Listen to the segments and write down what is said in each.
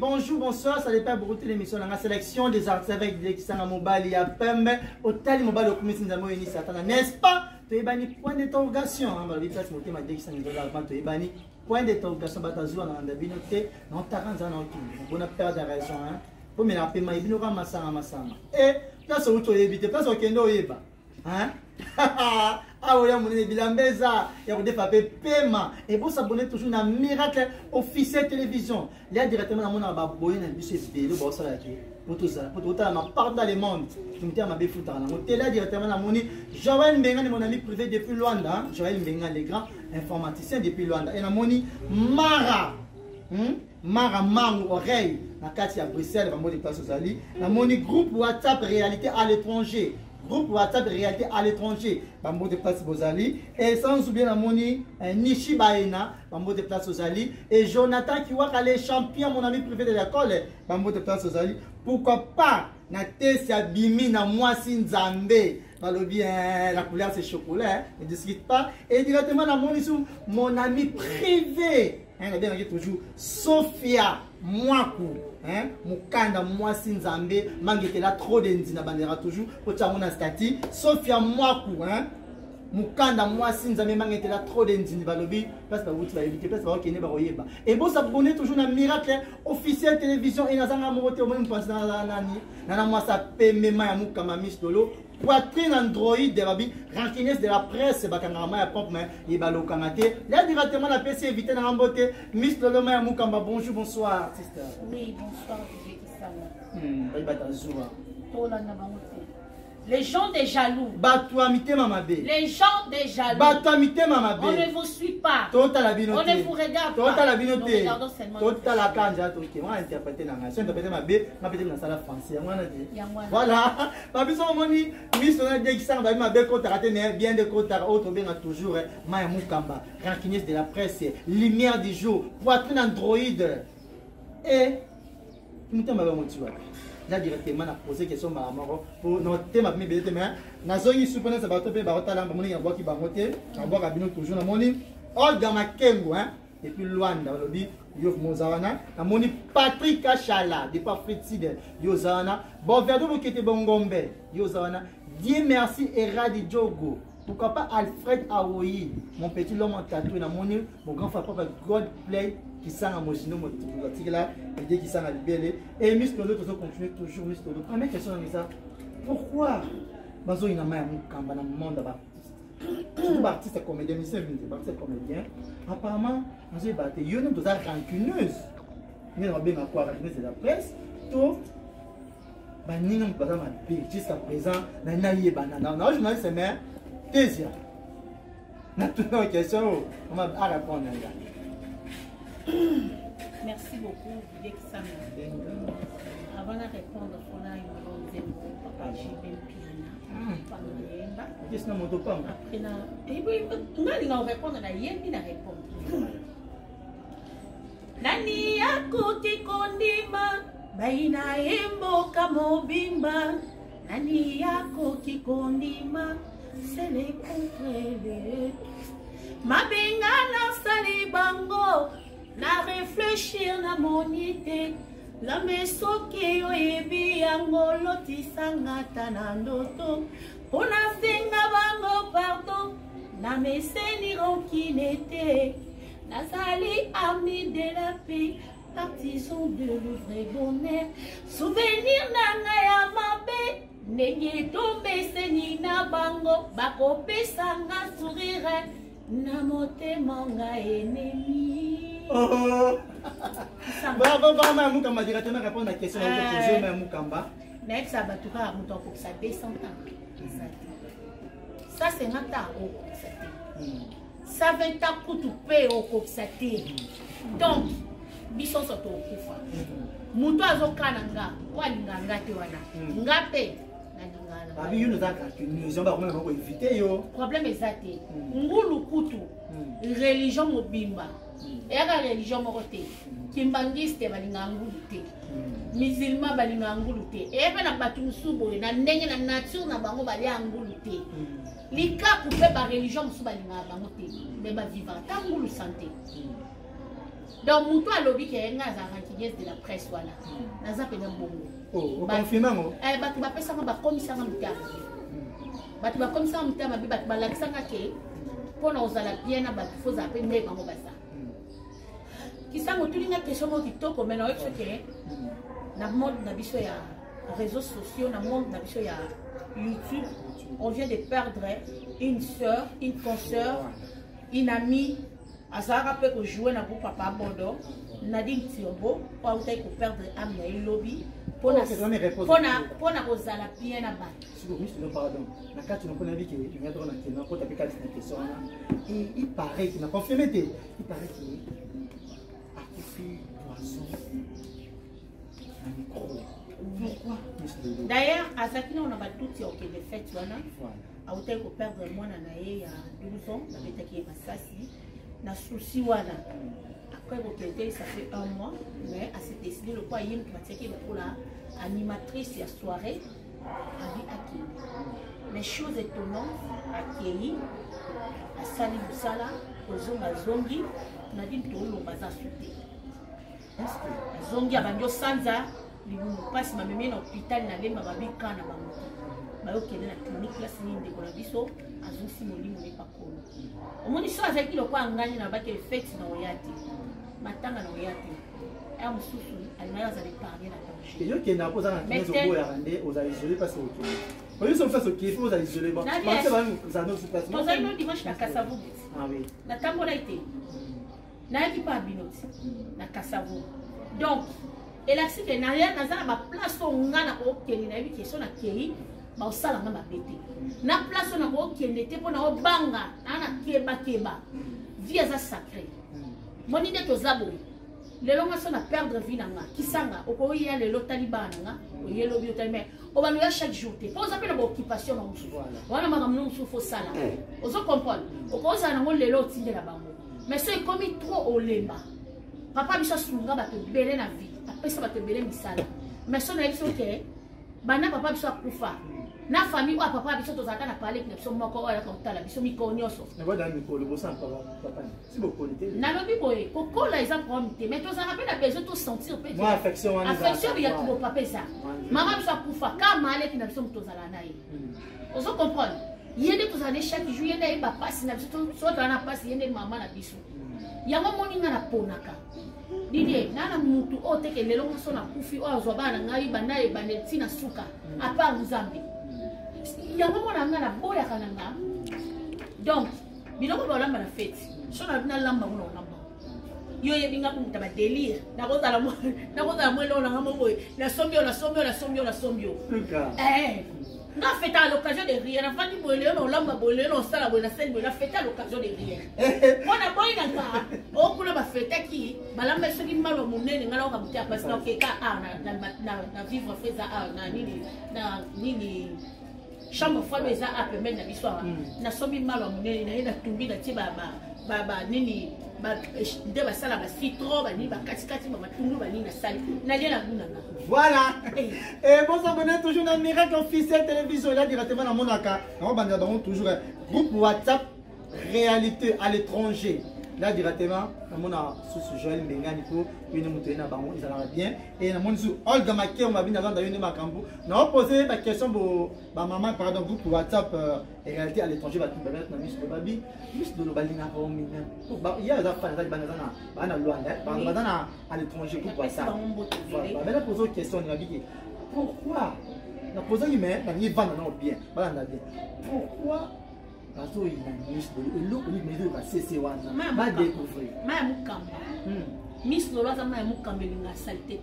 bonjour, bonsoir, ça dépend beaucoup de l'émission. La sélection des artistes avec des qui sont à Mobile, il y a Pembe, au Tali Mobile, au Commission de Moïni Satan, n'est-ce pas? Tu es banni point d'interrogation. On va le dire, c'est mon qui sont les banni point d'interrogation. Batazou, on a binoté, non, t'as rien à nous. On a perdu la raison, hein. Pour me la paiement, il nous ramasse à Massama. Et place où tu es évité, place où tu es noéba. Hein? Ah oui, on est bilambeza, il y a des papiers paiement. Et pour s'abonner toujours à Miracle Officiel Télévision. Il y a directement dans mon abonné dans le bus vidéo, pour ça là pour tout ça, pour tout ça, ma part dans le monde. Je me dis à ma belle foutre. On est là directement dans mon Joël Mbenga, mon ami privé depuis Luanda. Joël Mbenga, les grands informaticiens depuis Luanda. Et dans mon Mara. Mara Mango Oreille, dans Katia Bruxelles, dans mon déplace aux alliés. Dans mon groupe WhatsApp Réalité à l'étranger. Groupe WhatsApp Réalité à l'étranger, Bambo de Place Bozali, et sans oublier la moni Nishi Baena, Bambo de Place Bozali, et Jonathan qui voit les champions, mon ami privé de l'école, Bambo de Place Bozali. Pourquoi pas, na Tessia Bimi, na Moissi Nzambe, bien la couleur c'est chocolat, ne discute pas, et directement la moni sous mon ami privé. On a bien toujours Sophia Mwaku, Mukanda Mwasi Nzambe, Mangete la trop de Nzina Bandera toujours, pour Tchamona Stati, Sophia Mwaku, Mukanda Mwasi Nzambe, Mangete la trop de Nzina Balobi, parce que vous allez éviter, parce que vous allez Baroyeba. Et bon, s'abonner toujours à Miracle Officiel Télévision et Nazanga Morote, au même point dans la Nani, Nana Mwasa Pemema Yamukama Mistolo. Poitrine Android de Babi, rancuniers de la presse, Bakanama, Pop, Ibalo Kamate. Là, directement, la PC éviter dans la beauté. Miss Loloma Yamoukamba, bonjour, bonsoir, sister. Oui, bonsoir, les gens des jaloux. Les gens des jaloux. On ne vous suit pas. On ne vous regarde pas. Nous regardons seulement. Voilà. Rancuniers de la presse, lumière du jour, poitrine Android. Et là directement on a posé question pour noter ma première bête mais nazongi supposé ça va topé barotala moni ya boki bangote na boka bino toujours na moni Olga Makengo hein depuis Luanda lobi yo mozawana na moni Patrick Achala depuis Afrique Sud yo zawana bon verdo bokete bongombe yo zawana Dieu merci Eradi Djogo. Pourquoi pas Alfred Aoui, mon petit l'homme en tatoué, mon grand frère papa Godplay qui sent à Mojino, mon petit là, qui sent à Libélé. Et Miss Lolo, toujours continue toujours Miss Lolo. Première question, ça. Pourquoi Bazo il n'a pas un monde d'artistes? Tout artiste comédien, mais c'est un comédien. Apparemment, Bazo il battait. Il y a une rancuneuse. Il y a une rancuneuse de la presse. Tout. Jusqu'à présent, il y a une journaliste, mais Tessia. Maintenant, question, on va répondre. Merci beaucoup, avant de répondre, on a une papa JB Piana. Qu'est-ce que nous avons après, on répondre à la yémi, na répondre. Nani akuti kondima, baina embo kamobimba. Nani akuti kondima. C'est les contrôles. Ma bengala sali bango. Na réfléchir na mon idée. La meso ki oyebi angolo tisangata na ndoto. Pona senga bango pardon. Na meseni ronkinete. Nazali ami de la paix. Partisan de le vrai bonheur. Souvenir nanga ya mabe. Nenge tombe senina bango bako pesanga sourire na motema nga ennemi. Bravo, bravo, Moukamba, directement répondre à la question que vous posez, Moukamba. Mais ça va tout faire pour que ça descende. Ça c'est un tas au coxaté. Ça va être pour tout payer au coxaté. Donc, bisous sur ton coup. Mouto azokananga, walinganga te wana. Ngape. Problème exact. Ngulu kutu religion mobimba. Et la religion morote. Kimbangiste balinga ngulu te. Musulman balinga ngulu te. Et pe na batu musubo na ndenge na nature na bango bali ngulu te. Lika couper ba religion musubo balinga bango te. Mais ba vivre ta ngulu santé. Donc mutu alobi ke nga za rankinier de la presse wala. Naza pena bongo. Oh, confirmant ngo. Batu ba pesa ba komisa nga mutu. Batu ba komisa mutu ma bi batu ba lakisa nga ke pona ozala bien na batu faut zapper ndé bango basa. Kisango tulinga question mo kitoko mais na oyo ke na monde na biso ya réseaux sociaux na monde na biso ya YouTube, on vient de perdre une soeur, une consoeur, une amie. Azara peut jouer dans le papa Bondo, Nadine Tiobo, ou à perdre Amia et Lobby, pour la Rosala bien à battre. Pardon, la carte n'a pas dit qu'il y a une question. Il paraît qu'il n'a pas confirmé. Il paraît qu'il a coupé poisson. Pourquoi? D'ailleurs, à Zakina, on a tout qui est fait. A hôtel pour perdre moi il y a 12 ans, avec qui est Massassi, na souci wana. Après retraité, ça fait 1 mois, mais à s'est décidé le point yim qui m'a pour la animatrice et soirée à Akili. Les choses étonnantes à Kéhi, à Sali Moussala, aux hommes à Zongi, on a dit que tout le bazar sauté. Zongi a bandio Sanza. Il passe ma mémé dans l'hôpital, il a ma vie quand on a la clinique, là, c'est une décoration, à Zonsi, mon lit, mon pas connu. Au moins, il soit avec qui le quoi en gagne, il a pas que fait dans Oyati. Maintenant, dans Oyati. Et on me souffle, elle m'a dit parler la danger. Et yo qui n'a pas à la aux isolés parce que oui, sont face au qui faut aux isolés. Bon, c'est vraiment ça nous passe. Dans un dimanche, la Kassavo. Ah oui. La tambola été. N'a pas binoti. La Kassavo. Donc, et là, si tu n'as rien, tu as place où tu as une question qui ba osala nga mabete na place na ko kende te pona obanga na keba vie za sacré moni de tozabo lelo nga so na perdre vie nanga kisanga oko ya lelo talibana nga o yelo bio talibana o ba ya chaque jour te pose appel occupation na musu wana manga musu fo sala ozo comprendre oko za na ngo lelo tinde la bango mais c'est comme trop olemba papa biso sunga ba te belé na vie après ça ba te belé misala mais so na biso ke bana papa biso akufa na famille wa papa biso tozaka na parler que biso moko wala ka utala biso miko nyoso na boda mikolo bosa papa si beaucoup qualité na lobi boye kokola eza problème te mais tozaka pe na besoin to sentir pe moi affection ya ko papa ça mama biso akufa kama ale na biso tozala na ye ozo comprendre yende tozana chaque jour yende ba passe na biso so na passe yende mama na biso yango moninga na ponaka Didier, nana mutu ote ke lelo so na kufi o azwa bana ngai banaye baneti na suka apa Nzambe yango mona ngana boya kananga donc biloko ba lamba na fête so na bina lamba mona lamba yo ye binga ku mutaba délire na kozala mo lo na boy na sombio na fête à l'occasion de rire na fandi boy le no lamba boy le no sala boy na scène boy na fête à l'occasion de rire ona boy na ka o kuna ba fête ki balamba soki malo munene ngala ka mutia parce que ka na vivre feza na nini chambre fois les a permettre na biswa na somi malo munene na ina tumbi na tiba ba nini ba de ba sala ba citron ba ni ba katikati ba matundu ba ni na sali na lia na bunanga voilà et bon s'abonner toujours dans Miracle Officiel Télévision là directement dans Monaka on va dans toujours groupe WhatsApp réalité à l'étranger là directement on a sous Joël Mengani pour une montée na bango ils allaient bien et na monsu Olga Maké on m'a bien dans une makambo na poser la question pour ba maman pardon groupe WhatsApp réalité à l'étranger va tout permettre na Miss Babi Miss de Lobalinga ko mina ba il y a za fa na banana bana Luanda banana à l'étranger groupe WhatsApp ba la poser question na biki pourquoi na poser mais na ni vendre non bien bana na bien pourquoi parce qu'il y a une Miss de l'eau, il y a CC wana va découvrir. Ma mukamba. Miss Lolo za ma mukamba linga saleté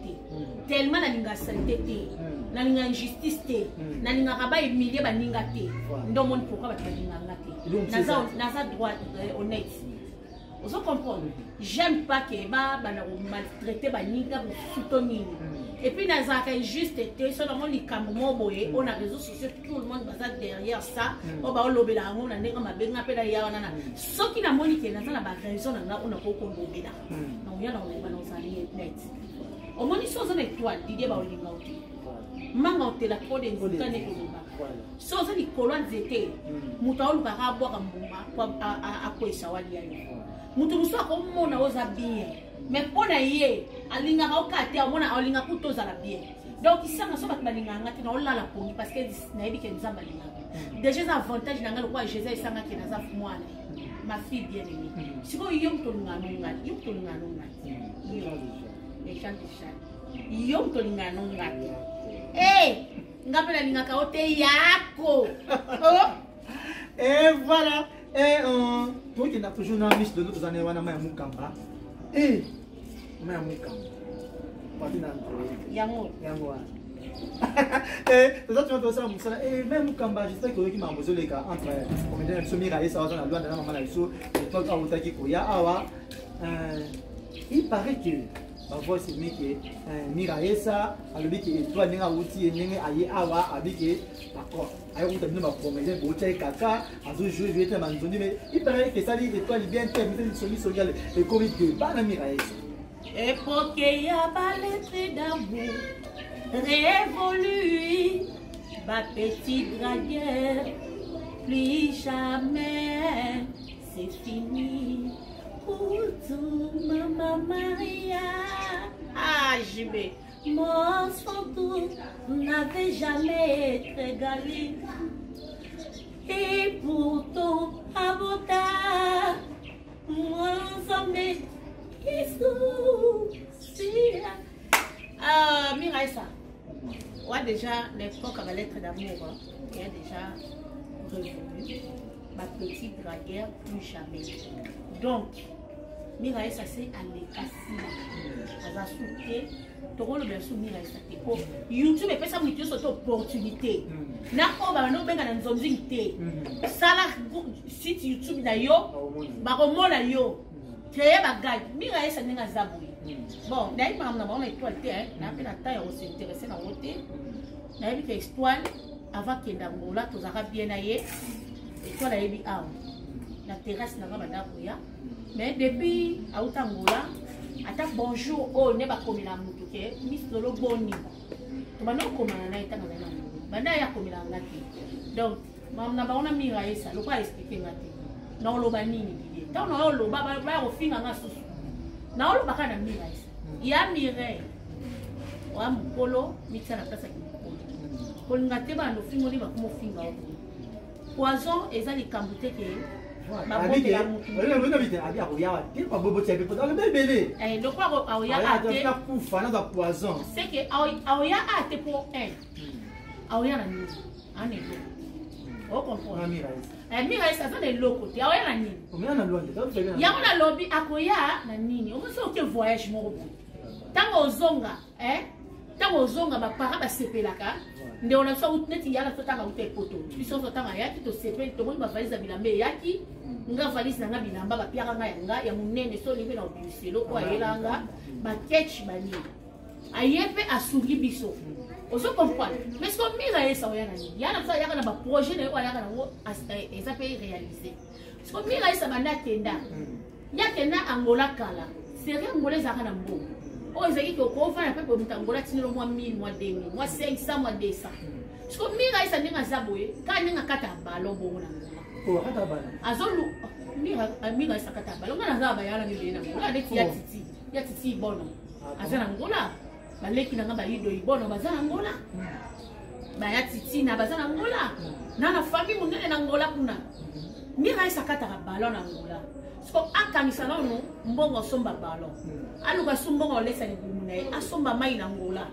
tellement na linga saleté na linga injustice te na linga kaba humilier ba ninga te ndo mon pourquoi ba linga ngate na za droit honnête. Vous comprenez? J'aime pas que ba na maltraiter ba ninga pour soutenir. Et puis dans un juste été seulement les camomo boye on a réseaux sociaux tout le monde basa derrière ça on va lobela on a ndeka mabenga pe da ya wana soki na monique na na ba raison na on a ko lobela na on ya na on va nous aller net au moni chose na étoile Didier ba olinga oti manga otela ko de nzika ne koloba so ça ni kolwa nzete mutu aoluka abwaka mbuma akwesa wali yayo mutu musu akomona oza bien mais pona ye alingaka okate amona alinga kutozala bien donc isanga so bato balinganga te na olala pongi parce que nayebi ke nzambe alingaka déjà eza avantage na ngai lokola jésus esangaki naza mwana ma fille bien aimée sikoyo yo mutu olingana ongati yo mutu olingana ongati yo mutu olingana ongati nga mpe nalingaka o te yako et voilà tokenda toujours na miss dodo tozana wana maya mukamba maya mukamba pati na yango toza tuna tosala mosala maya mukamba j'espère que oyoki makambo ezoleka entre comédien na biso miraisa waza na lwanda na mama na biso époque awutaki koya awa il paraît que bavoa esimi ke miraisa alobi ke étoile ndenge awuti ye ndenge aye awa abi ke d'accord aye kuta bino bacomédien botia ye kaka azojoue te banzondi mais il paraît que esali étoile bien te mise lisongi soniale ekomi débat na miraisa époque ya balettre d'amour révolue ma petite dragueur plus jamais c'est fini pour tout maman Maria JB mon santou n'avait jamais été égalé et pourtant abota mon sommet Miraisa, ouais déjà l'époque à la lettre d'amour qui est déjà revenue. Ma petite dragueur plus jamais. Donc, Miraisa c'est à l'écassi. À la souté, tu vois le bien sous Miraisa. YouTube est fait ça pour cette opportunité. N'ako ba no benga na nzonzingité. Sala site YouTube na yo, ba komona yo. Créer bagage, Miraisa n'enga zaboué. Bon, d'ailleurs, par exemple, on a étoile, on a fait la taille, on s'est intéressé dans l'autre. On a vu que l'étoile, avant qu'il y ait d'Angola, tous les Arabes bien aillés, l'étoile a eu la terrasse n'a pas d'Angola. Mais depuis à Angola, attaque bonjour, oh, n'est pas comme la moutou, Miss Lolo Boni. Tu m'as non comme on a été dans la moutou. Banda ya comme la ngati. Donc, on a Miraisa, le pas expliquer ngati. Non, le banini. Tant on a le baba, au fin à ma sous. Na olo baka na Miraisa ya mire wa mukolo mitsa na pesa kimukolo kolinga te ba no fingo ni ba kumo finga o poison ezali kambute ke ba bombe la mutu le no bite abi ako yawa ke pa bobo tebe pa le bebele donc quoi au ya ate na kufa na poison c'est que au ya ate pour un au ya na ni ane o comprendre Miraisa ça de l'autre côté awa na nini omena na lwande ya ona lobby akoya na nini o so ke voyage mo ko tango zonga ba para ba sepelaka nde ona so utneti yala so tanga ute poto biso so tanga yaki to sepel to moni ba valise bilambe yaki nga valise na nga bilamba ba piaka nga yanga ya munene so libe na obiselo ko ayelanga ba ketch bani ayepe asuri biso ozo comprendre mais ce que Miraisa oya nani yana so yaka na ba projet na yo yaka na wo eza pe réaliser ce que Miraisa banda tenda yakena Angola kala c'est Angola zaka na mbo o ezaki ko ko fa na pe ko Angola tinelo mwa 1000 mwa 2000 mwa 500 mwa 200 ce que Miraisa ndinga zaboye ka ndinga kata balo bongo na Angola o kata balo azolu Miraisa kata balo ngana zaba yala ni na Angola de ya titi bono azana Angola baleki nanga bayido ibono bazana Angola baya titi na bazana Angola na famille munene na Angola kuna Miraisa kata balo na Angola so akamisa no mbongo somba balo aluka sumbongo lesa ni bumune asomba mai na Angola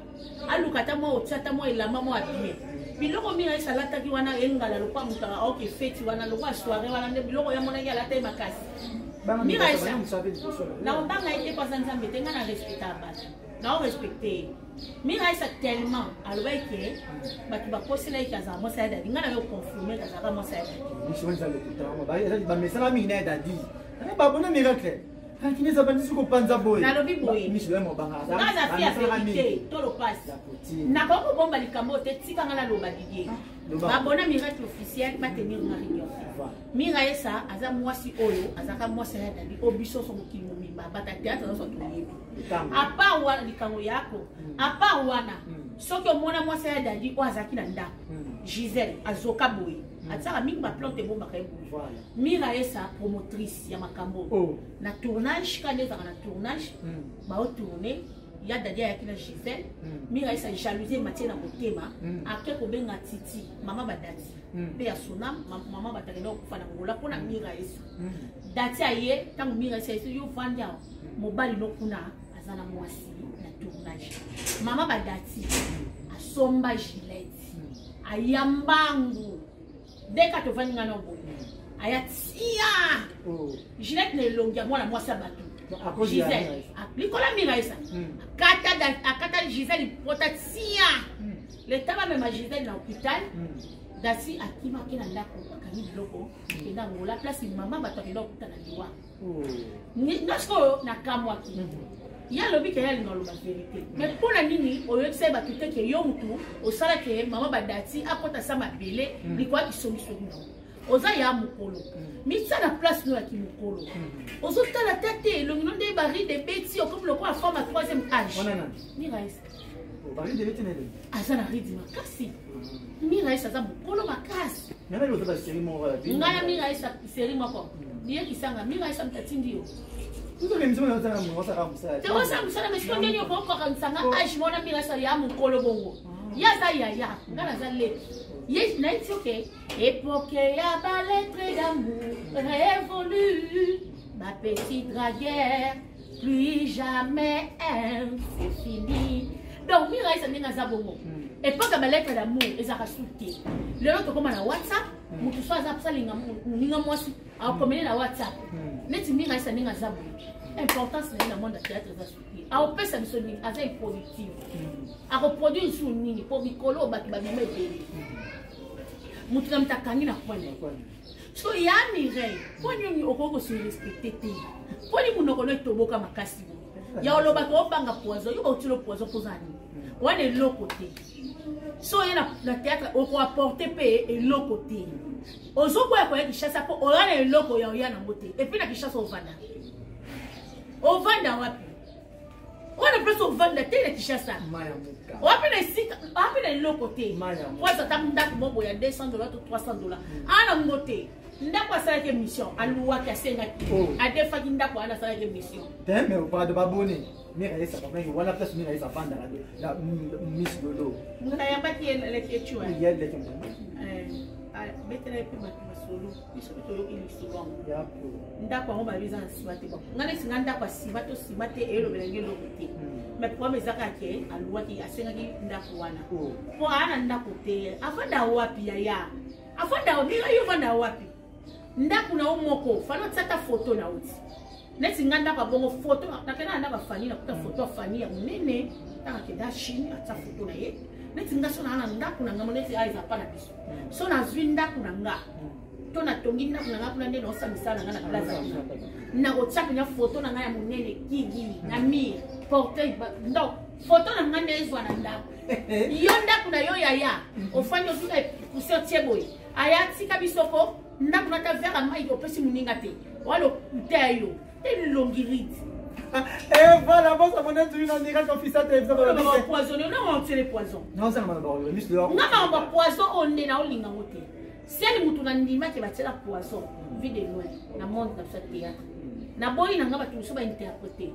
aluka ta mo otata mo ilamba mo abie biloko Miraisa lataki wana engala lokwa mutaka oke feti wana lokwa soirée wana nde biloko ya mona ya lata makasi Miraisa na mbanga ite kwa nzambe tenga na respectable na respecter Miraisa tellement alors que batu ba posela ikaza mo sa dadi ngana yo confirmer kaza ka mo sa dadi biso nza le kutama ba mesala mina dadi ba bona miracle kineza bandisi ko panza boy na lobi boy miso mo banga za na fia vérité to lo passe na ko bomba likambo te tika ngala lo badidie ba bona miracle officiel ba tenir na réunion Miraisa aza mwasi oyo azaka mwasi ya dadi obiso so mokimo mimba bata théâtre so to yebi apa wana likango yako apa wana Ce que moi c'est Dadi Oazaki Nanda. Gisèle Azoka Boy. Atsara mingi ba plante bon ba kay. Mira esa promotrice ya makambo. Na tournage quand les na tournage ba au tourner il y a Dadi ya kina Gisèle. Mira esa jalousie Mathieu na motema ake ko benga Titi mama badati. Pe ya sona mama batakela ko fana ngola pona Mira esa. Dati aye tangu Mira esa yo vanda mobali no kuna azana mwasi na tournage. Mama badati asomba Gillette ayambangu deka to vani ngana bo ayatia Gillette ne longia mwana mwasi abatu Gisèle apikola Mira esa akata Gisèle potatia le taba même Gisèle na hôpital dasi akima kena ndako akani biloko kenda ngola place mama batakela okutana liwa ni nasko na kamwa ki ya lobi ke yali ngalo ba vérité mais pour la nini o yekse ba tuté ke yo mutu o sala ke mama badati akota sama belé likwa ki somi somi oza ya mukolo mitsa na place no ya ki mukolo ozo tala tete lo nonde bari de beti comme le quoi forme à 3e âge Mira esa bari de beti nele azana ridi makasi Mira esa za mukolo makasi ngana yo taba série mo wala bi ngana Mira esa série moko niye kisanga Mira esa mtatindi yo tout le monde na ngosa ka musala te osa musala mais ko ndeni ko ko kan sanga age mona Mira esa ya mukolo bongo ya za ya ngana za le yes na it's okay époque ya ba lettre d'amour révolue ma petite dragueur plus jamais c'est fini donc Mira esa ndinga za bongo époque ba lettre d'amour ezaka souti lelo to koma na WhatsApp mutu so za psalinga muninga mwasi a komene na WhatsApp neti Mira esa ndinga za bongo importance na monde théâtre za souti a opesa biso ni aza productive a reproduire sur nini pour bikolo baki ba meme bele mutu na mtakangi na kwani so ya Mireille poni ni okoko se respecter te poni munoko no toboka makasi ya oloba ko banga poison yo otilo poison pozani wane loko te so yena na théâtre oko apporter pe et loko te ozoko ya ko ya Kishasa po oyana loko ya oyana mote et puis na Kishasa ovanda wapi wana place ovanda te na Kishasa wapi na sika wapi na loko te waza tamunda bobo ya $200 to $300 ana ngote ndako asala ke mission aluwa ka senga a defa ndako ana asala ke mission mais au pas de babone Mira esa papa wala place Mira esa banda la Miss Lolo ngana yambaki le ketchua il y a des betele pe masolo biso to yo ilisolo ya ndako ngo ba biza nsibate ba ngana singa ndako sibato sibate elo belenge lokote mais pour mes akake aluwa ki asenga ki ndako wana po ana ndako te afanda wapi ya afanda Mira yo fanda wapi ndako na omoko fano tsata photo na uti neti nganda pa bongo photo nakena ndaka fani na kuta photo fani ya munene tanga keda chini atsa photo na ye neti ngaso na ndako na ngamo neti aiza pana biso so na zwi ndako na nga to na tongi ndako na nga kuna ndeno osamisa na nga na plaza na otsaka nya photo na nga ya munene gigi na mir portrait ndo photo na nga ndezwa na ndako yo ndako na yo ya ofanyo tuka kusotie boy ayati kabisoko ndako na ta vera mai opesi muninga te walo uteyo te longirite et voilà bon ça monte tu na ndika officer te ça va poisonner non on tire le poison non ça m'a ba Miss Lolo ngama ba poison onde na olinga ngote seli mutu na ndima ke batela poison vide loin na monde na théâtre na boyi na ngaba tuso ba interpréter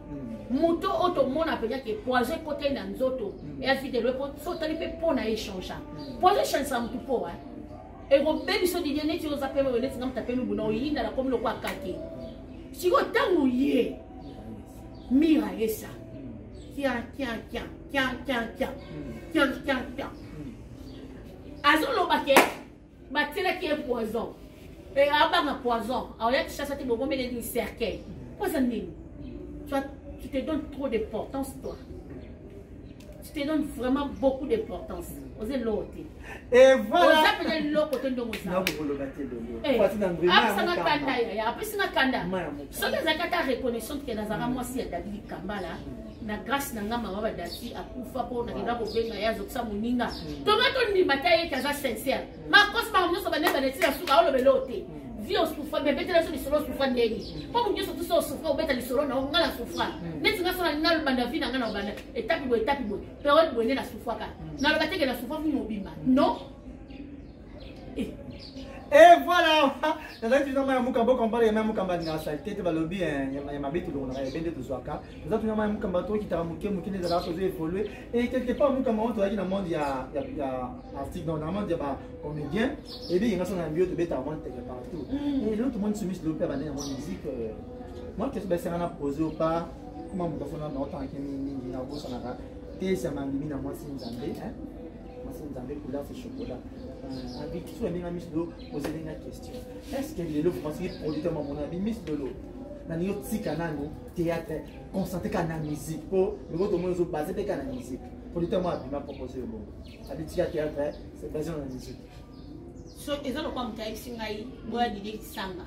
muto auto mona penya ke poison côté na nzoto et vide loin so tali pe pona échange poison chance mutu po wa et go bebi so di neti oza pe me neti ngam tapelu buna oyinda la comme le kwa kake siko tangu ye Mira esa tiens azolo bake batela ki poison et abanga poison alors tu cherches te bobo mais des cercueil poison nini tu te donnes trop d'importance toi tu te donnes vraiment beaucoup d'importance osez l'autre et voilà oza peut-être l'autre côté ndongo ça na ko lobate lolo parce na vraiment apesa kanda ya apesa kanda so que zakata reconnaissance que nazara moi si David Kambala na grâce na ngama mama badati akufa po na kenda ko benga ya zoksa muninga tomato ndi mataye kaza sincère ma cause par nous so ba neba neti la suka olo belote vie au souffrant mais bête la sur les solos souffrant ndeni pas mon dieu surtout sur souffrant bête les solos na ngala souffrant neti nga sala ngala banda vie na ngana banda étape bo période bo na souffrant ka na lo bateke na souffrant ni mobimba non. Et voilà, dans la vidéo, je vais comprendre que même quand on a saleté, tu vas le bien, il y a ma bête ou on a bien de soi car. Nous avons même quand on qui t'a mouqué, mouqué les arabes ont évolué et quelque part nous comme on trouve dans le monde il y a article dans le monde il y a pas comédien et bien il y a son ambiance de bête avant quelque partout. Et l'autre monde se met le père dans la musique. Moi qu'est-ce que c'est on a posé ou pas? Comment on doit faire dans autant que ni na bossa na ka. T'es ça m'a mis dans moi c'est une zambé hein. Moi c'est une zambé couleur c'est chocolat. Avec tout le monde, poser une question. Est-ce que les lots, vous pensez que producteur, mon ami, Miss de l'eau, dans le théâtre, concentré sur la musique, pour le monde se baser sur la musique. Producteur, moi, il m'a proposé le mot. Le théâtre, c'est basé sur la musique. So, ils ont le point de singaï, boya d'idée sanga.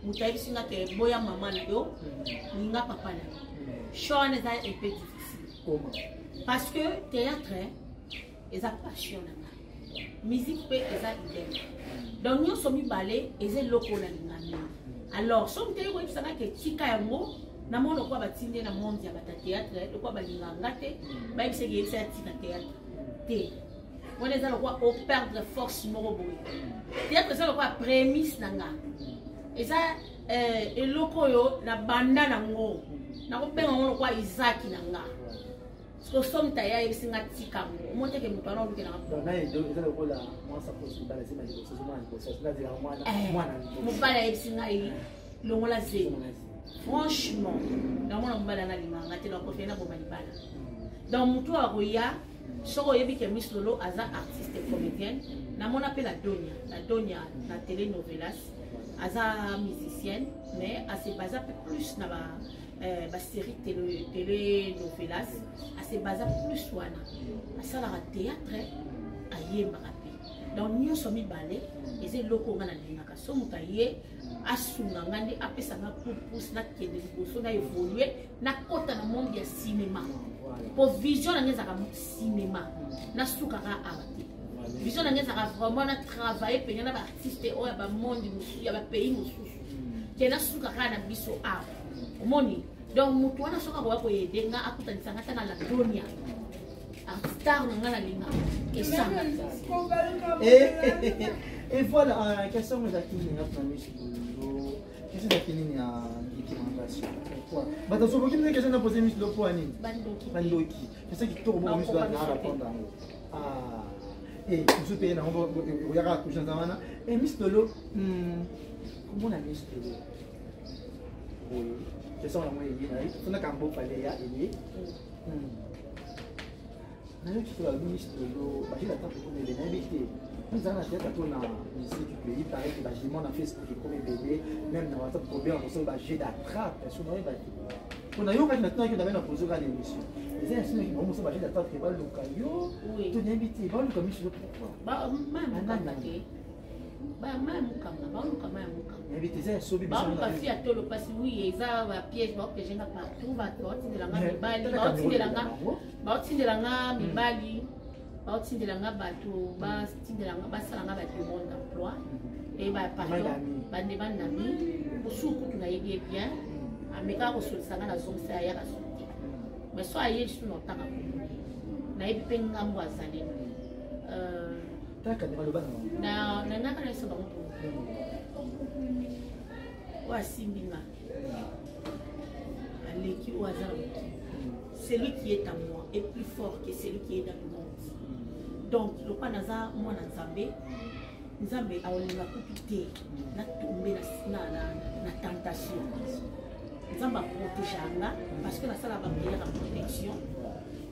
Mutaï singa que boya maman yo, ninga papa là. Choix n'est pas un peu difficile. Comment? Parce que théâtre, ils ont passion. Musique peut être idem. Donc nous sommes balés et c'est local alors sommes télé web ça que tika yango na mono kwa batinde na monde ya bata théâtre le kwa balinga ngate ba c'est que c'est tika théâtre té on les a le quoi au perdre force moro boy théâtre c'est le quoi prémisse nanga et ça et loko yo na banda nango na ko benga ngono kwa Isaac nanga. So some taya yebisi ngatika mo monte ke mutwana olukela ngapha na ido ezalo kola mwasa posi bala sima ndiko sozumana ko sasa ndazila mwana mubala yebisi ngai longola ze franchement na mwana mbala na limanga te ko fena bo malibala donc mutu akoya soko yebi ke Miss Lolo aza artiste comédienne na mona pe la Donia na telenovelas aza musicienne mais a se base plus na ba série telenovelas a se base plus wana asala ka théâtre ayemba kape donc nous sommes balé et c'est loko ngana ndinga so mutaye asunga ngande apesa na pousse na kende liboso na évoluer na kota na monde ya cinéma pour vision ngeza ka cinéma na suka ka art vision ngeza ka vraiment na travailler pe na ba artiste o ya ba monde musu ya ba pays musu kena suka ka na biso art omoni donc mutu wana soka ko yede nga akutanisa ngata na la Donia star ngana linga et ça et voilà question nous a fini na Miss Lolo question a fini na recommandation pourquoi bata so bokini question na poser Miss Lolo ani bandoki c'est qui tout bon Miss Lolo na répondre et nous payer na on yaka ku chanza wana et Miss Lolo comment na Miss Lolo question na moi yina tuna kambo pale ya ili na yo qui la Miss Lolo ba jila tapo ko le na bité nous avons la tête à toi dans musique du pays pareil que bâtiment on a fait ce que comme bébé même dans WhatsApp problème on se jet d'attrape sur nous on a eu maintenant que on avait posé à l'émission les gens qui vont se jet d'attrape qui va le caillou tout invité va le comme sur pourquoi ba même invité ça sobi ba on passe à tout le passe oui et ça va piège ba que j'ai pas partout va toi de la mibali baotindelanga bato batindelanga basalanga bato monde d'emploi et pardon bande bandami osuku tunayebi bien ameka kosolisanga na zongisa ya kasuki mais so aye su no taka nayebi pe ngambo azali taka ne baloba na naka na so bango wa simbinga aleki o azara celui qui est à moi est plus fort que celui qui est dans le monde. Donc, le pas naza moi nzambe nzambe aolinga kupite na tomber na tentation. Nzamba protéganga parce que la sala va payer la protection.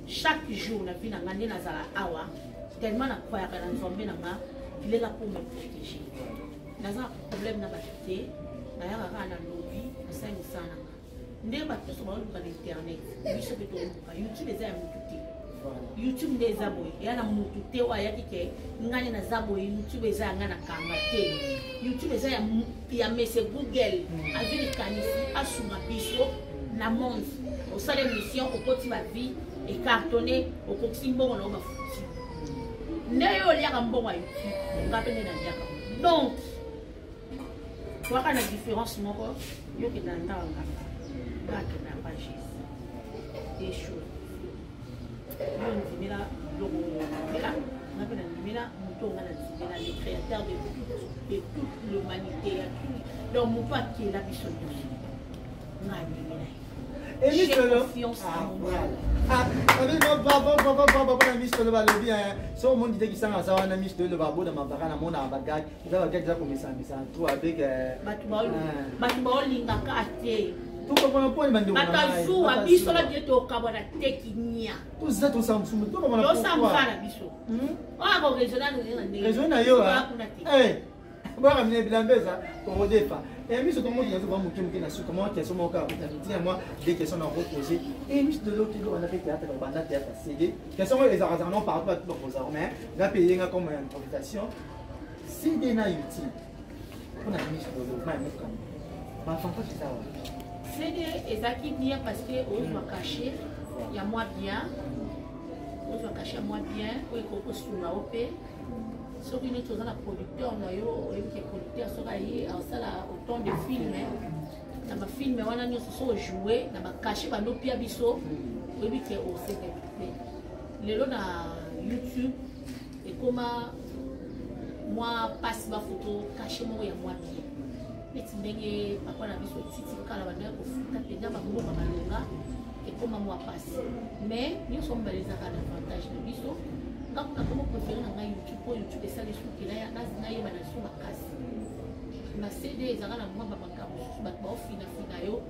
Chaque jour na vie na ngande nazala awa tellement na croire que nzambe nanga il est là pour me protéger. Naza problème na batité na ya na lobby na sa misana. Ndé ba to ba ba internet. Biso ke to YouTube eza ya mututi. YouTube des aboy et à la moutouté ou à yaki ngani na zaboy YouTube eza ngana kamate YouTube eza ya messe Google avec kanisi asuma biso na monde au salé mission au côté ma vie et cartonné au côté bon on va foutu ndayo liaka mbongo YouTube ngapende na liaka donc Toi, la différence, moi, yo qui dans le temps, là, qui n'a pas juste des choses. Yo, on dit là, les créateurs de toute l'humanité, donc mon pas qui est là, j'ai confiance en moi. Ah, so mon idée qui s'en a ça on a mis de le babo dans ma barana mon abagag il va gagner comme ça mais ça trop avec batball lingaka ate tout comme point bande batazu abiso la bieto kabona tekinia tout ça tout ça tout comme on yo samfala biso ah ko raisonner na yo eh bon ramener bilambeza pour defa et mis tout le monde qui a vraiment mutumu na su comment question mon cas moi des questions à reposer et mis de l'autre on a fait théâtre dans banda théâtre CD question les arrangements par rapport à tout le monde mais la payer comme improvisation CD na YouTube on a mis de l'autre mais comme ma fantasme c'est ça CD ezaki bien parce que on doit cacher il y a moi bien on doit cacher moi bien ou ko sunga opé ce qui est dans la producteur nayo et qui producteur sera y à autant de films na ba film wana nyo so jouer na ba cacher ba lopia biso et puis que au CDP lelo na YouTube et comment moi passe ma photo cacher moi ya moi bien petit ndenge papa na biso titi kala ba na ko futa penda ba ngo ba malonga et comment moi passe mais nous sommes les avantages de biso. Quand on a préféré dans YouTube pour YouTube et ça les choses qui là na yeba na so makasi na CD ezanga na mwa bamakabo ba fina yo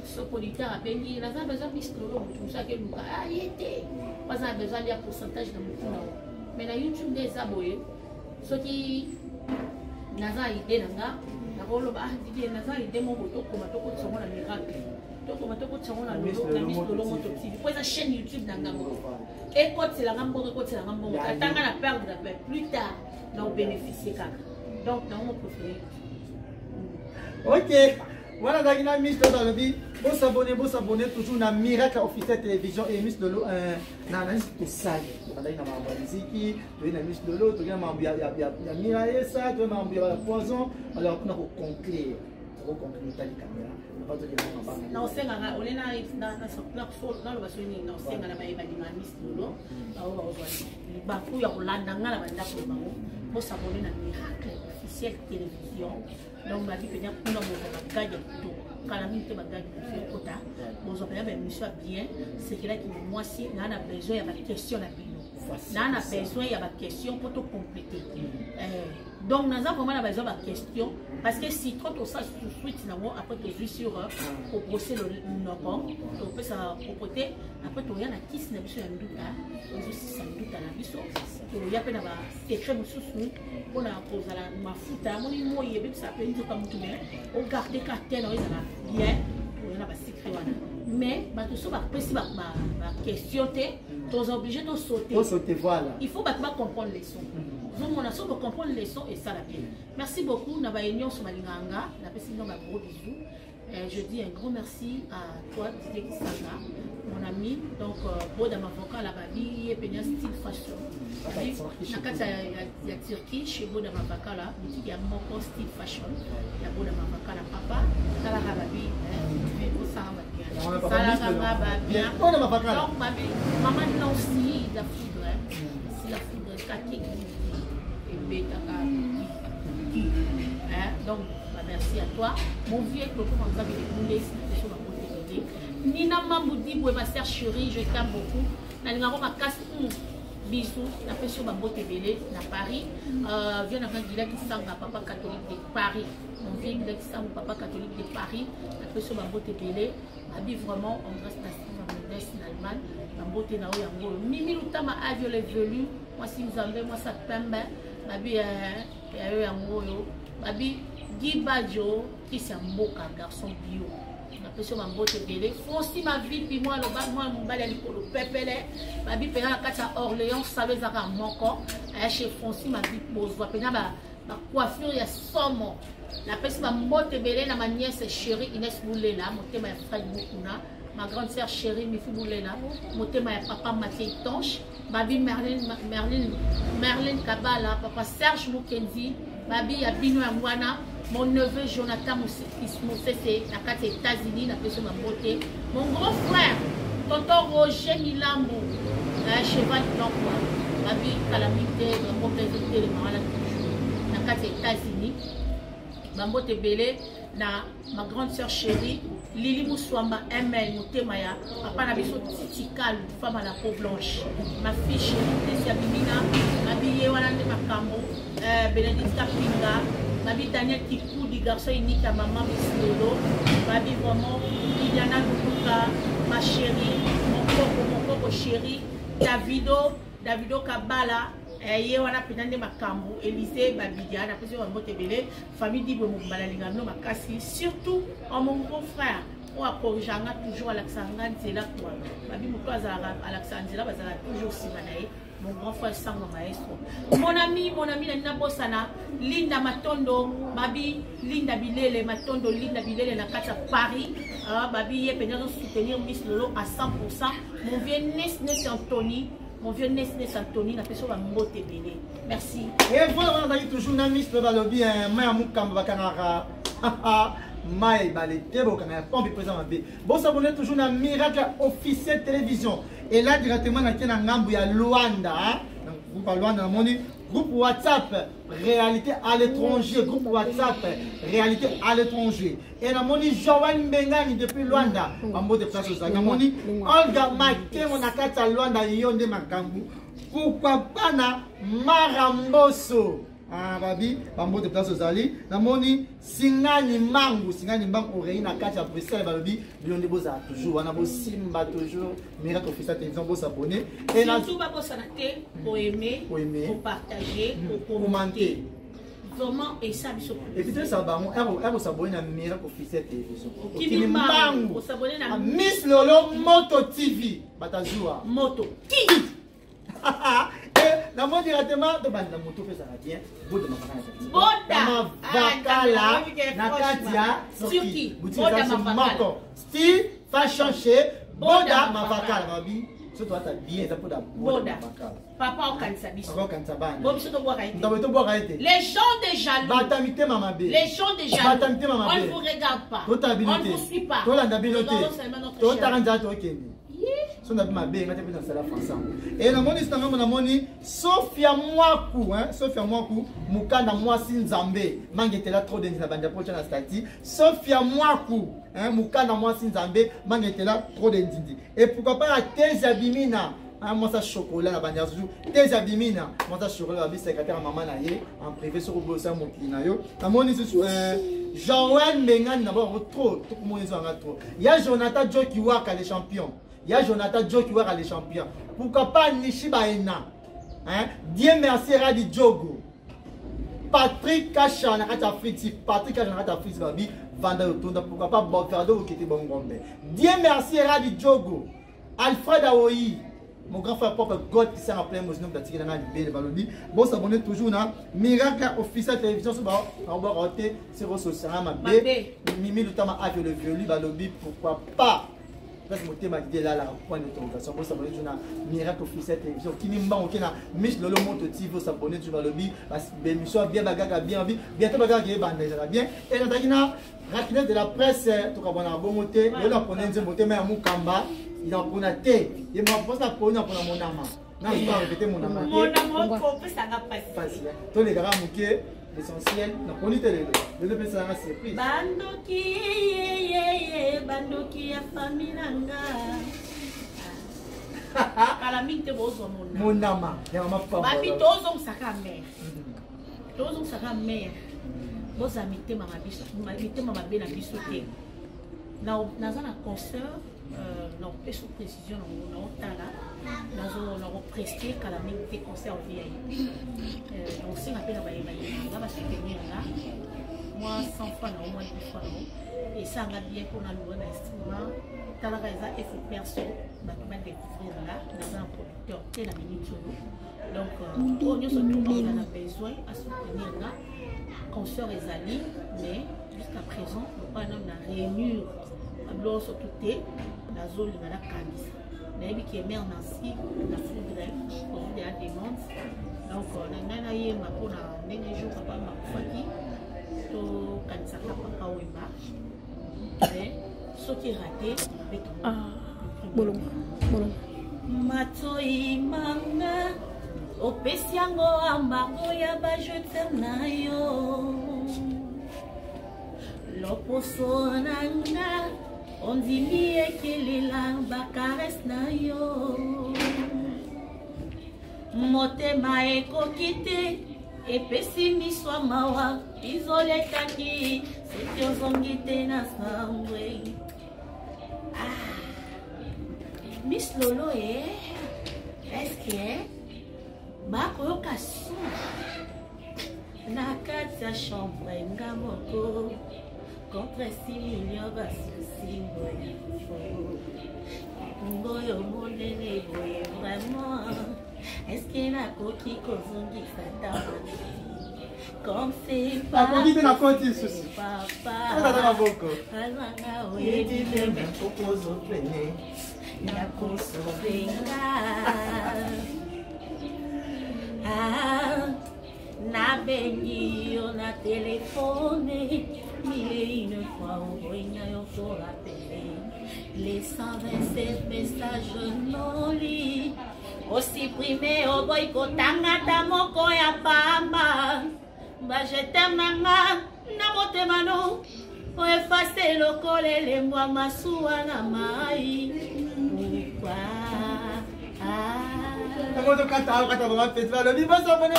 so politeur abengi na za besoin bistrolo tout ça que luka ayete pas a besoin de pourcentage dans mon mais na YouTube des abonnés ce qui na za idée nanga na ko lo ba idée na za idée mo to ko matoko tsongo na miracle toko tshangona na misto lo moto TV pour sa chaîne YouTube nangango et quand c'est la gambo atanga na perdre plus tard na bénéficier kaka donc na mon préféré OK voilà dagina misto dans le vie bon s'abonner toujours na Miracle Officiel Télévision et misto lolo na analyse tout ça badai na mambo muziki to na misto lolo to na mambo ya miraye ça to na mambo ya poison alors kuna ko conclure ko conclure tali caméra na osenga olena na lo basoni na osenga na baye badinga mistulo bawo bazwani baku ya kolanda ngala banda ko bango bo s'abonner na Miracle Officiel Télévision donc ba dipenya kuna mo na gaja to kala minte bagaji ko kota bo zo penya ba émission bien c'est que là qui moi si na na besoin ya ba question na bino na na besoin ya ba question pour tout compléter donc nous avons vraiment besoin de question parce que si trop au ça suite après que je suis sur au procès le nom on peut ça proposer après tu regardes qui c'est n'importe un doute on aussi ça doute à la biso il y a pas d'aba secret mususu on a posé la mafuta mon moi il y a ça peut dire comme tout mais on garde cartel on est bien on a pas secret mais bah tout ça va précis ma question tu es obligé de sauter voilà il faut pas comprendre les sons. Donc on a su comprendre les leçons et ça la bien. Merci beaucoup. Nous avons sur Malinganga. Nous avons un gros bisou. Je dis un gros merci à toi, Didier Kisanga, mon ami. Donc, Boda Mavoka, la Babi, et Penia Style Fashion. Il y a Turquie, chez Boda Mavoka, là, il y a Moko Style Fashion. Il y a Boda Mavoka, la papa, Tala Rababi, donc, maman, non, si la foudre, si la foudre, donc merci à toi mon vieux coco comme ça Nina Mamboudi ma sœur chérie je t'aime beaucoup na linga ma casse bisous na fait sur ma beauté belé na Paris vient na Gila qui sang papa catholique de Paris mon vieux qui sang papa catholique de Paris na fait sur ma beauté belé abi vraiment on reste en Allemagne ma beauté na yango mimi lutama avio les velus moi si vous avez moi ça pembe babi yango yo babi Gibajo qui c'est un beau garçon bio na peso ma mbote belé fonci ma vie puis moi le bas moi mbali alikolo pepele babi pena kata Orléans savez aka moko a chez fonci ma vie bozwa pena ba coiffure ya somo na peso ma mbote belé na ma nièce chérie Inès Boulela motema ya frère Mukuna ma grande sœur chérie Mifi Boulela motema ya papa Mathieu Tonche babi Merlin Kabala papa Serge Mukendi babi ya bino ya mwana mon neveu Jonathan Moussese, na kati États-Unis, na peso ma beauté. Mon grand frère, tonton Roger Milambo, cheval blanc, ma vie calamité, ma représenté les malades toujours, na kati États-Unis. Ma beauté belé, na ma grande sœur chérie, Lili Mouswamba, ML, Moutemaya, papa na biso Titikal, femme à la peau blanche. Ma fille chérie, Tessia Bimina, ma bille Walande Makambo, Bénédicte Kapinga, ma bille Daniel Kikou, du garçon unique à maman Missilolo, ma bille vraiment Liliana Lukuka, ma chérie, mon coco chéri, Davido Kabala, ye wana pinande makambo Élysée Babidia na pesi wa motebele famille Dibo Mubala lingano makasi surtout en mon grand frère on a corriganga toujours Alexandre Nzela quoi babi muto azala Alexandre Nzela bazala toujours simanae mon grand frère Sango Maestro mon ami na bosana Linda Matondo babi Linda Bilele Matondo Linda Bilele na kata Paris babi ye pena soutenir Miss Lolo à 100% mon vieux Nes Anthony. Mon vieux Nes Anthony, la personne va monter bébé. Merci. Et voilà, on a toujours un Miss le balobi, un maïamou kamba kanara. Maï balete, bon, quand même, pas présent à B. Bon, s'abonner toujours à Miracle Officiel Télévision. Et là, directement, on a un Ngambu à Luanda. Groupe à Luanda, on a groupe WhatsApp, réalité à l'étranger. Groupe WhatsApp, réalité à l'étranger. Et on a Joël Mbengani depuis Luanda. On a des places aux Agamoni. Olga Maké, on a 4 à Luanda, Yonde Makambu. Pourquoi pas na Maramboso? Ah, babi, bambo de place aux alliés. Namoni, Singani Mangu, Oreina, Katia Bruxelles, babi, Bionde Boza, toujours, on a beau Simba, toujours, Miracle Officiel Télévision, pour s'abonner. Et surtout, pour s'arrêter, pour aimer, pour partager, pour commenter. Vraiment, et ça, et puis, ça va, on s'abonner à Miracle Officiel Télévision. Qui Mangu, on s'abonner à Miss Lolo Moto TV, Batazoua. Moto TV. Na mo directement to banda moto pe ça va bien boda mavakala na katia Turki boda mavakala style fashion chez boda mavakala babi so to ata bien ça boda mavakala papa okanisa biso bo biso to boka ete les gens de jaloux batamité mama be les gens de jaloux batamité mama be on ne vous regarde pas on ne vous suit pas to landa biloté to taranja to kende. Et la moni namoni Sophia Mwaku, hein, Sophia Mwaku, Mukanda Mwasi Nzambe, mangetela trop d'enzi na banja pocha na stati. Sophia Mwaku, hein, Mukanda Mwasi Nzambe, mangetela trop d'enzi. Et pourquoi pas la Tezia Bimina, hein, moi ça chocolat na banja joujou. Tezia Bimina, moi ça chocolat la secrétaire maman na ye, en privé sur le bossa mon kina yo. La moni Joël Mengani d'abord trop, tout le monde est trop. Il y a Jonathan Joe qui voit les champions. Il y a Jonathan Joe qui voit les champions. Pourquoi pas Nishiba Ena? Hein? Dieu merci Radi Djogo. Patrick Kacha Nakata Fritz. Patrick Kacha Nakata Fritz Babi. Vanda Yotonda. Pourquoi pas Bokardo qui était bon Gombe. Dieu merci Radi Djogo. Alfred Aoyi. Mon grand frère propre God qui s'est rappelé mon nom d'attirer dans la libé de Balobi. Bon, s'abonner toujours dans Miracle Officiel Télévision sur on va rater sur social Mabé. Mimi Lutama a le violon Balobi. Pourquoi pas? Parce que mon thème est là, la point d'interrogation. Vous s'abonner sur Miracle Officiel Télévision. Qui n'est pas ok na Miss Lolo Moto TV. Vous s'abonner sur Balobi. Parce que l'émission bien bagaga bien vie. Bientôt bagaga qui est bandé bien. Et dans la rapidement de la presse, tout comme on a bon moté. Il a pris un moté mais à Mukamba. Il a pris un thé. Il m'a posé la pone pour mon nama. Non, il va répéter mon nama. Mon nama pour ça n'a pas passé. Tous les gars mouké. L'essentiel, on est le plus à la surprise. Bandoki, bandoki ya famille nanga. Kalamite bozo mon nama. Ya mama papa. Babi tozo msaka mère. Tozo msaka mère. Boza mite mama biso, mite mama be na biso te. Na na concert na peso précision na otala. Nous avons presté calamité concert VIP. Donc, si on appelle on va soutenir là. Moi, 100 fois, au moins 10 fois. Et ça, on a bien pour nous un instrument. Dans la raison, il faut perso. On va découvrir là. Dans un producteur, c'est la minute. Donc, on a besoin à soutenir là. Concert est allé, mais jusqu'à présent, on a réuni. On a sauté. La zone de la Canise. Qui est mère Nancy, la foudre, on a des mondes. Donc, on a eu un jour, papa m'a fatigué. tokanisaka papa wemba soki rate matoi manga opesi yango ambango ya bajeter na yo loposo nanga ondimi ekelela bakares na yo motema ekoki te epesi miswa mawa izolekaki soki ozongi te na sangwe Miss Lolo est-ce que bakoyoka su na kati ya chambre nga moko contre 6 millions basusi boye ngoyo monene boye vraiment est-ce que nakoki kozongisa ntango comme c'est pas papa azanga oyebile kokozoplene nakosobenga nabengi yo na telefone mille une fois oboyinga yo korapele les 127 messages non lits osupprime oboyi kotangata moko ya pamba bajetem nanga na motema no oefase lokola elembwa masuwa na mai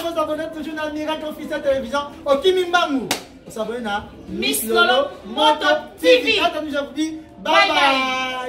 Vous abonnez toujours dans Miracle Officiel Télévision au Kimi Mbangu. Vous abonnez à Miss Lolo Moto TV. Je vous dis bye bye.